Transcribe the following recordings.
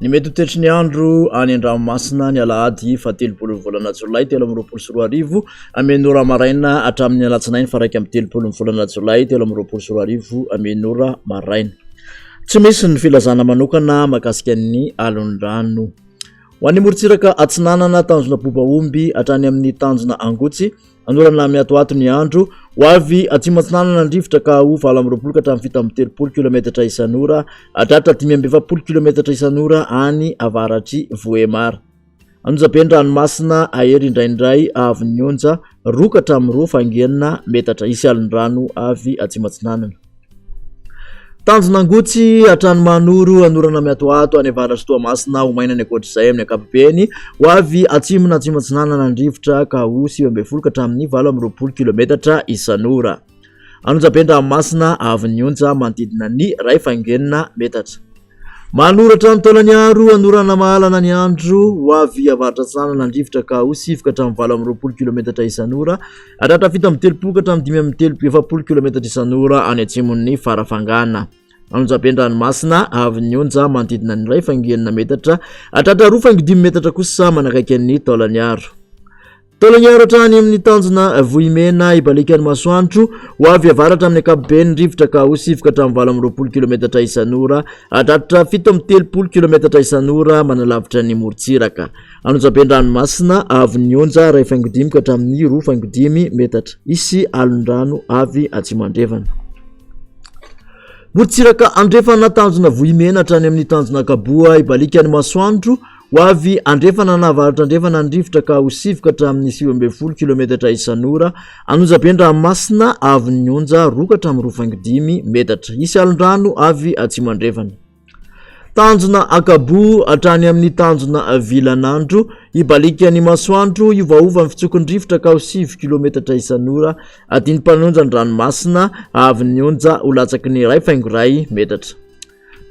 Ny mety toetry ny andro any Andranomasina ny alahady fa 30 volana Jolay 2024 amenora maraina hatramin'ny alatsinainy fa 30 volana Jolay 2024 amenora maraina. Tsy misy ny filazana manokana makasika ny alondrano. Ho an'ny morontsiraka atsinanana tanjona bobaomby hatrany amin'ny tanjona angotsy anorana miatoato ny andro ho avy atsimatsinanana andrivotra ka ho 20 ka hatramin'ny 30 km isan'ora hatratra 570 km isan'ora any avaratry Voemara. Anonjabe ny ranomasina ahery indraindray avy nyonja 2 ka hatramin'ny 2 fangenina metatra isy alondrano avy atsimatsinanana. Tanjona angotsy hatrany manoro anorana miatoato any avaratry Toamasina ho maina ny akoatr'izay amin'ny ankapobeny ho avy atsimona atsimatsinanana andrivotra ka ho 20 ka hatramin'ny 20 km isan'ora. Anonjabe ny ranomasina avy nyonja manodidina ny 2 fangenina metatra. Manoratra mitolanyaro anorana mahalana ny andro ho avy avaratra atsinanana andrivotra ka ho 7 ka hatramin'ny 20 km isan'ora hatratra 7 ka hatramin'ny 70 km isan'ora any atsimon'ny farafangana. Anonjabe ny ranomasina avy nyonja manodidina ny 2 fangenina metatra hatratra 2 fangidimy metatra kosa manakaiky ny taolanyaro. Taolanyaro hatrany amin'ny tanjona vohimena ibalikan'ny masoandro ho avy avaratra amin'ny ankapobeny ndrivotra ka ho 7 ka hatramin'ny 20 km isan'ora hatratra 70 km isan'ora manalavitra ny morontsiraka. Anonjabe ny ranomasina avy nyonja 2 fangidimy ka hatramin'ny 2 fangidimy metatra isy alondrano avy atsimandrevana. Morontsiraka andrefana tanjona vohimena hatrany amin'ny tanjona kaboa ibalikan'ny masoandro ho avy andrefana na avaratra andrefana andrivotra ka ho 7 ka hatramin'ny 70 km isan'ora. Anonjabe ny ranomasina avy nyonja 2 ka hatramin'ny 2 fangidimy metatra isy alondrano avy atsimandrevana. Tanjona akabo hatrany amin'ny tanjona vilanandro ibalikan'ny masoandro iovaova ny fitsokon-drivotra ka ho 7 km isan'ora adiny mpanonja ny ranomasina avy nyonja ho latsaky ny 2 faingoray metatra.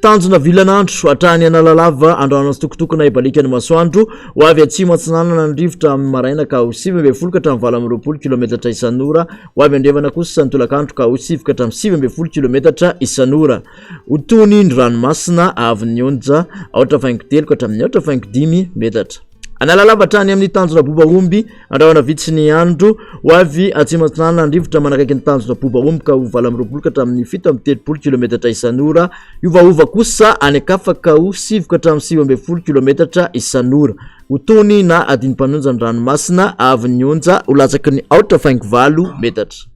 Tanjona vilanandro hatrany analalava andrano tokotokona ibalikan'ny masoandro ho avy atsimo atsinanana andrivotra amin'ny maraina ka ho 70 ka hatramin'ny 20 km isan'ora ho avy andrevana kosa ny tolakandro ka ho 7 ka hatramin'ny 70 km isan'ora. Ho tony ny ranomasina avy nyonja 8 ka hatramin'ny 8 metatra. Analalava hatrany amin'ny tanjona bobaomby andrahoana vitsy ny andro ho avy atsimatsinanana andrivotra manakaiky ny tanjona bobaomby ka ho 20 ka hatramin'ny 70 km isan'ora iovaova kosa any akafa ka ho 7 ka hatramin'ny 70 km isan'ora. Ho tony na adiny mpanonja ny ranomasina avy nyonja ho latsaky ny 8 metatra.